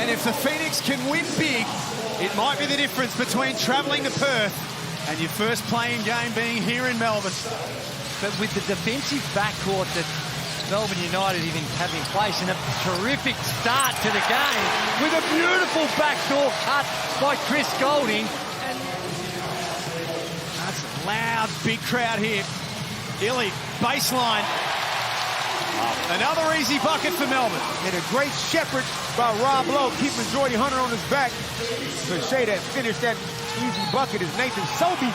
And if the Phoenix can win big, it might be the difference between travelling to Perth and your first playing game being here in Melbourne. But with the defensive backcourt that Melbourne United even have in place, and a terrific start to the game with a beautiful backdoor cut by Chris Golding. And that's a loud, big crowd here. Illy, baseline. Another easy bucket for Melbourne. And a great shepherd by Rob Lowe, keeping Jordy Hunter on his back. So Shea that finished that easy bucket as Nathan Sobey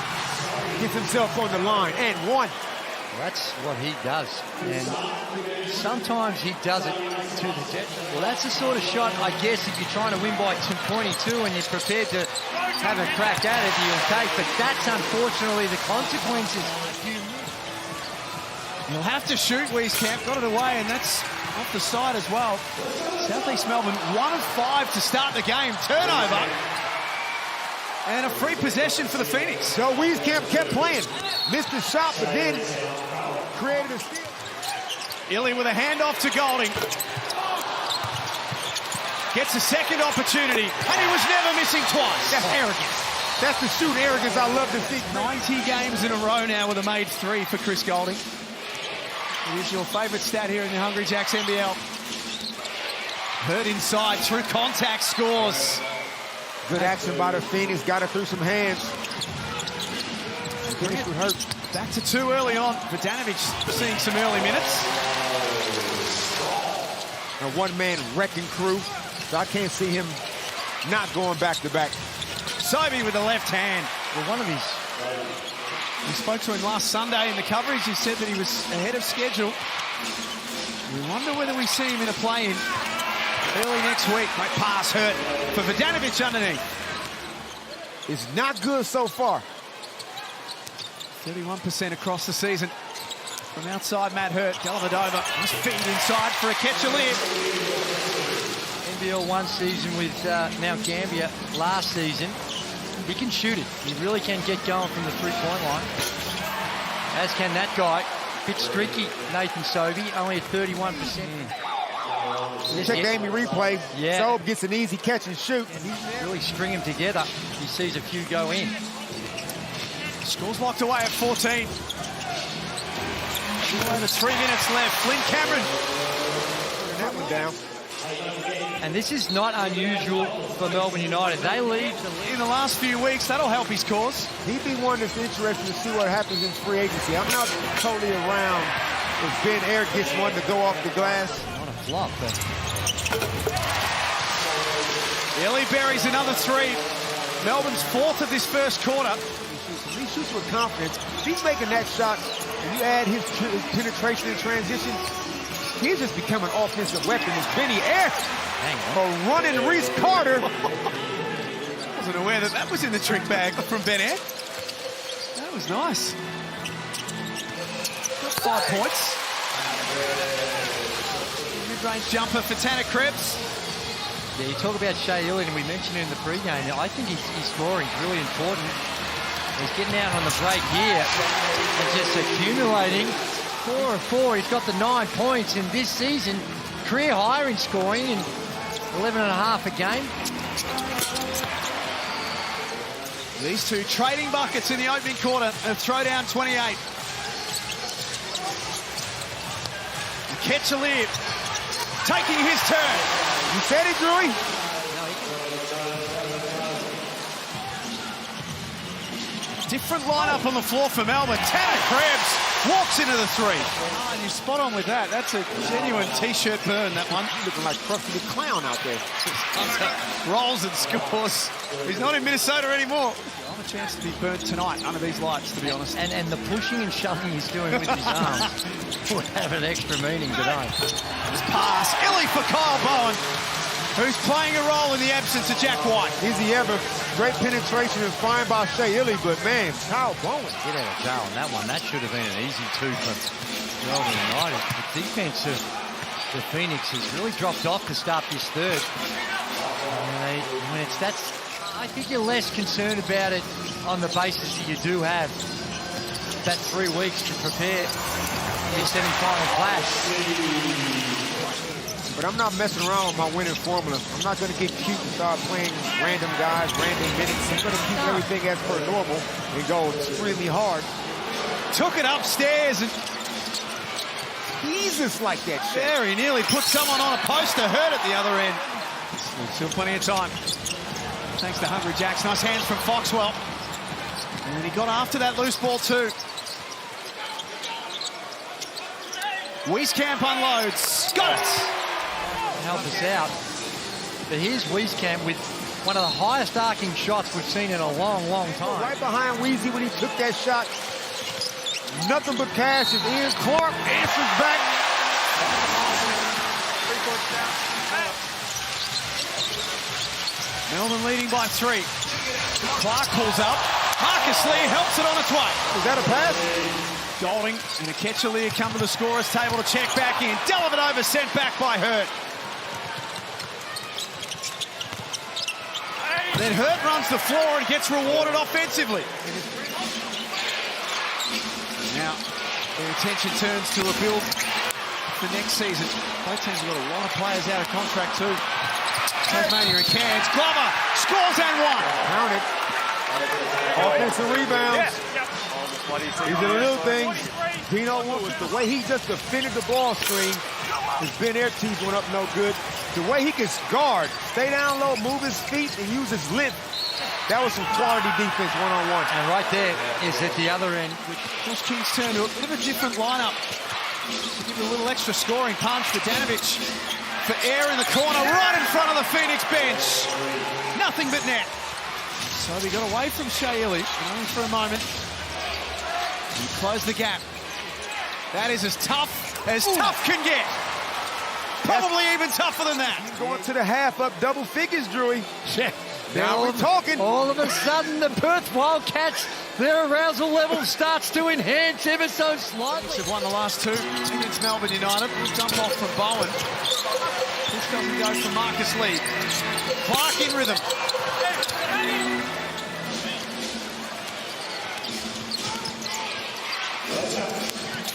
gets himself on the line and one. Well, that's what he does, and sometimes he does it to the detriment. Well, that's the sort of shot, I guess, if you're trying to win by 22 and you're prepared to have a crack at it, you'll take. But that's unfortunately the consequences. You'll have to shoot, Wieskamp. Got it away, and that's off the side as well. South East Melbourne, 1 of 5 to start the game. Turnover. And a free possession for the Phoenix. So Wieskamp kept playing. Missed the shot, but then created a steal. Illy with a handoff to Golding. Gets a second opportunity, and he was never missing twice. That's arrogance. That's the shoot arrogance I love to see. 90 games in a row now with a made 3 for Chris Golding. It is your favourite stat here in the Hungry Jacks NBL. Hurt inside, through contact, scores. Good action by the Phoenix, got it through some hands. Phoenix would hurt. Back to 2 early on. Vodanovic seeing some early minutes. A one-man wrecking crew, so I can't see him not going back-to-back. Sobey with the left hand. Well, one of his... We spoke to him last Sunday in the coverage. He said that he was ahead of schedule. We wonder whether we see him in a play-in early next week. Great pass hurt for Vodanovic underneath. It's not good so far. 31% across the season. From outside, Matt Hurt. Dellavedova must feed inside for a catch a lid. NBL 1 season with Mount Gambier last season. He can shoot it. He really can get going from the three-point line. As can that guy. Bit streaky, Nathan Sobey, only at 31%. You check the Amy replay. Yeah. Sobe gets an easy catch and shoot. And he's really string them together. He sees a few go in. Score's locked away at 14. Over 3 minutes left. Flynn Cameron. That one down. And this is not unusual for Melbourne United. They lead in the last few weeks. That'll help his cause. He'd be one that's interested to see what happens in free agency. I'm not totally around if Ben Air gets one to go off the glass. Not a flop, but... Illy buries another 3. Melbourne's 4th of this first quarter. He shoots with confidence. If he's making that shot, and you add his penetration and transition, he's just become an offensive weapon. It's Benny Air. A running Reese Carter. Wasn't aware that that was in the trick bag from Ben Air. That was nice. Got 5 points. Mid-range jumper for Tanner Krebs. Yeah, you talk about Shea Illy, and we mentioned it in the pregame. I think his scoring is really important. He's getting out on the break here and just accumulating 4 of 4. He's got the 9 points in this season. Career high in scoring and 11.5 a game. These two trading buckets in the opening quarter of throwdown 28. Ketchalib taking his turn. You said it, Drewy? Different lineup on the floor for Melbourne. Tanner Krebs walks into the 3. Oh, and you're spot on with that. That's a genuine T-shirt burn, that one. Looking like Krusty the Clown out there. Rolls and scores. He's not in Minnesota anymore. I'll have a chance to be burnt tonight under these lights, to be honest. And the pushing and shoving he's doing with his arms would have an extra meaning today. This pass, Illy for Kyle Bowen, who's playing a role in the absence of Jack White. Is he ever? Great penetration and fine by Shea Illy, but man, Kyle Bowen. Get out of jail on that one. That should have been an easy 2 for Melbourne United. The defense of the Phoenix has really dropped off to start this third. I think you're less concerned about it on the basis that you do have that 3 weeks to prepare your semi-final clash. but I'm not messing around with my winning formula. I'm not going to get cute and start playing random guys, random minutes. I'm going to keep everything as per normal and go extremely hard. Took it upstairs and Jesus like that shit. very nearly put someone on a poster, hurt at the other end. Still plenty of time. Thanks to Hungry Jacks. Nice hands from Foxwell. And he got after that loose ball too. Wieskamp unloads. Got it! Help us out. But here's Wieskamp with one of the highest arcing shots we've seen in a long, long time. Right behind Weezy when he took that shot. Nothing but cash is in. Clark answers back. Melbourne leading by 3. Clark pulls up. Marcus Lee helps it on its way. Is that a pass? Golding and Aketchalia come to the scorer's table to check back in. Dellavedova sent back by Hurt. Then Hurt runs the floor and gets rewarded offensively. Now, their attention turns to a build for next season. Both teams have got a lot of players out of contract too. Tasmania and Cairns. Glover scores and one. Count it. Offensive rebounds. These are the little things. Dino Wolf, the way he just defended the ball screen, his Ben Air tees went up no good. The way he can guard, stay down low, move his feet, and use his length. That was some quality defense one-on-one. And right there is at the other end. Josh King's turn to a bit of a different lineup. To give it a little extra scoring punch for Danovich. For Air in the corner, right in front of the Phoenix bench. Nothing but net. So he got away from Shea Ili, but only for a moment. He closed the gap. That is as tough can get. Probably even tougher than that. Going to the half up double figures, Drewy. Yeah. Now we're talking. All of a sudden, the Perth Wildcats, their arousal level starts to enhance ever so slightly. Have won the last 2 against Melbourne United. Dump off from Bowen. This doesn't go from Marcus Lee. Clark in rhythm.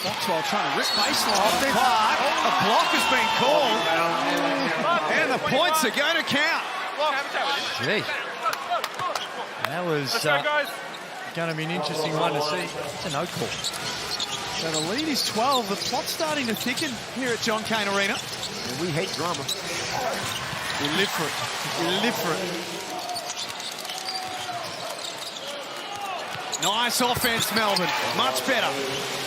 Foxwell trying to rip baseline. Clark. A block has been called. And the points are going to count. Gee. That was going to be an interesting one to see. It's a no call. So the lead is 12. The plot's starting to thicken here at John Cain Arena. And we hate drama. We live for it. We live for it. Nice offense, Melbourne. Much better.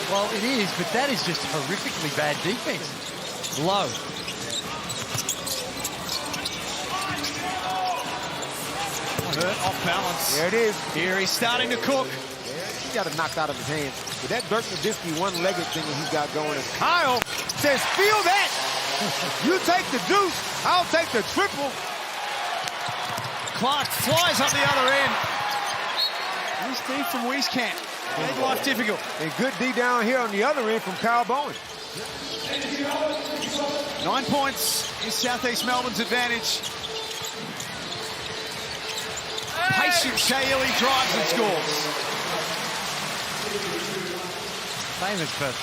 Well, it is, but that is just horrifically bad defense. Low. Hurt off balance. There it is. Here he's starting to cook. He got it knocked out of his hands. But that Dirk Nowitzki one-legged thing that he's got going is Kyle says, feel that. You take the deuce, I'll take the triple. Clark flies up the other end. Nice D from Wieskamp. Made life difficult. And good D down here on the other end from Kyle Bowen. 9 points is South East Melbourne's advantage. Patient Shea Ili drives and scores. Famous for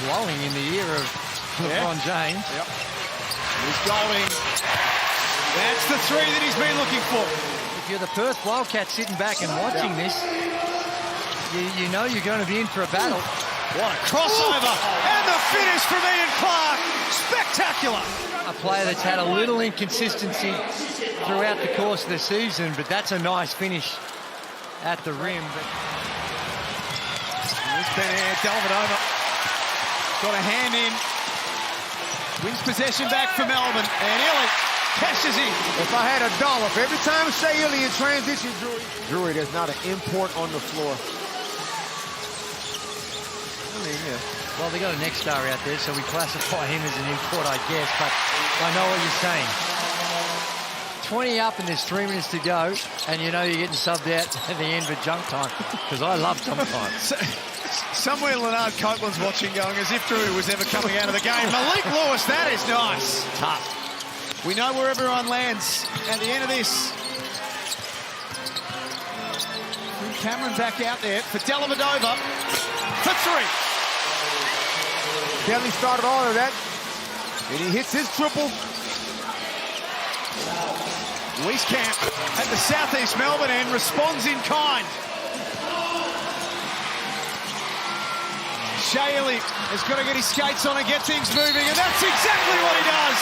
blowing in the ear of LeBron James. Yep. He's Golding. That's the 3 that he's been looking for. If you're the Perth Wildcats sitting back and watching this, you know you're going to be in for a battle. What a crossover. And the finish from Ian Clark. Spectacular. A player that's had a little inconsistency throughout the course of the season, but that's a nice finish at the rim. There's Ben Air, Dellavedova. Got a hand in. Wins possession back for Melbourne. And Ili cashes in. If I had $1 for every time Shea Ili in transition, Drewy, there's not an import on the floor. Well, they got a next star out there, so we classify him as an import, I guess, but I know what you're saying. 20 up and there's 3 minutes to go, and you know you're getting subbed out at the end for junk time, because I love junk time. Somewhere Leonard Copeland's watching going as if Drew was ever coming out of the game. Malik Lewis, that is nice. Tough. We know where everyone lands at the end of this. Cameron back out there for Dellavedova for 3. Kelly started all of that. And he hits his triple. Wieskamp at the South East Melbourne end responds in kind. Shaylee has got to get his skates on and get things moving, and that's exactly what he does.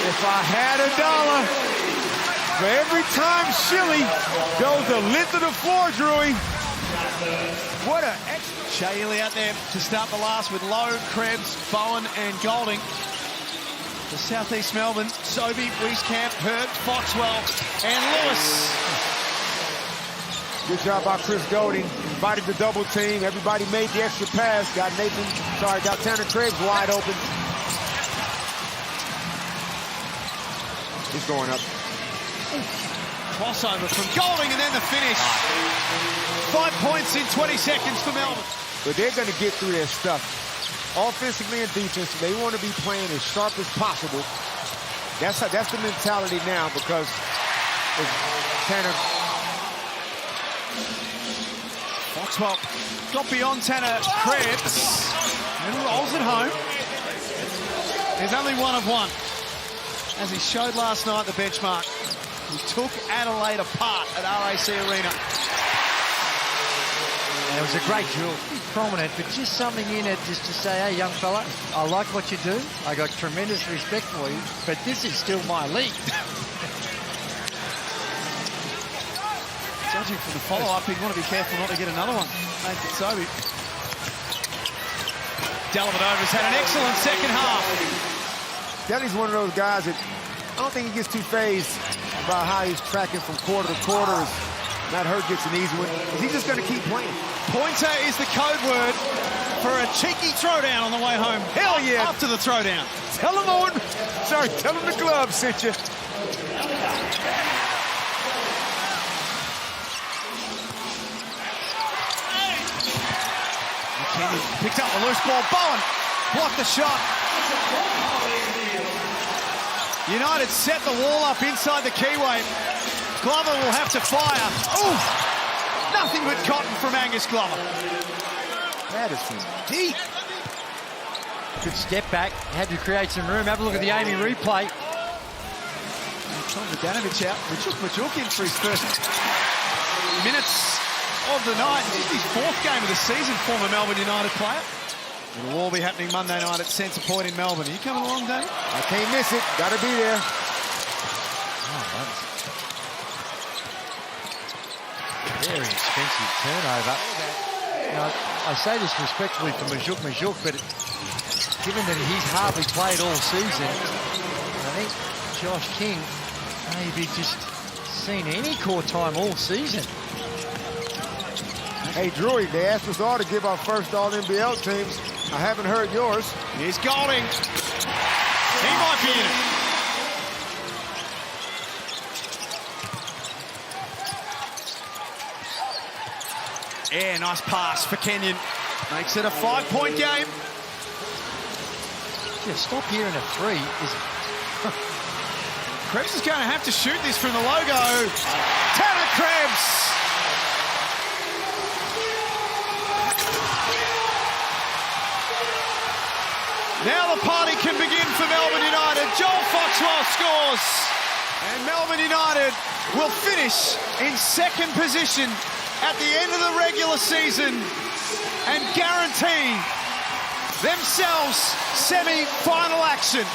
If I had $1 for every time Shilly goes the length of the floor, Drewy. What a Shaylee out there to start the last with Lowe, Krebs, Bowen and Golding. The South East Melbourne, Sobey, Wieskamp, Hurt, Foxwell and Lewis. Good job by Chris Golding. Invited the double team. Everybody made the extra pass. Got Tanner Krebs wide open. He's going up. Crossover from Golding and then the finish. 5 points in 20 seconds for Melbourne. But they're going to get through their stuff. Offensively and defensively, they want to be playing as sharp as possible. That's the mentality now, because Tanner. Foxwell got beyond Tanner Krebs and rolls it home. There's only one of one. As he showed last night, the benchmark. He took Adelaide apart at RAC Arena. And it was a great drill. Prominent, but just something in it just to say, hey, young fella, I like what you do. I got tremendous respect for you, but this is still my league. Judging from the follow-up, he'd want to be careful not to get another one. Nathan Sobey. Dellavedova's had an excellent second half. Delly's one of those guys that I don't think he gets too phased about how he's tracking from quarter to quarter. Matt Hurt gets an easy one. He's just going to keep playing. Pointer is the code word for a cheeky throwdown on the way home. Hell yeah. After the throwdown. Tell him, Owen. Sorry, tell him the glove sent you. McKinney picked up the loose ball. Bowen blocked the shot. United set the wall up inside the keyway. Glover will have to fire. Ooh! Nothing but cotton from Angus Glover. That is deep. Good step back. Had to create some room. Have a look at the Amy replay. Tom Bogdanovic out. Majuk in for his first minutes of the night. This is his fourth game of the season, former Melbourne United player. It'll all be happening Monday night at Centre Point in Melbourne. Are you coming along, Dave? I can't miss it. Got to be there. Very expensive turnover. Now, I say this respectfully for Majuk, but given that he's hardly played all season, I think Josh King maybe just seen any court time all season. Hey, Drewy, they asked us all to give our first All-NBL teams. I haven't heard yours. Here's Golding. He might be in it. Yeah, nice pass for Kenyon. Makes it a 5-point game. Yeah, stop here in a three. Krebs is going to have to shoot this from the logo. Tanner Krebs. Now the party can begin for Melbourne United. Joel Foxwell scores. And Melbourne United will finish in second position at the end of the regular season and guarantee themselves semi-final action.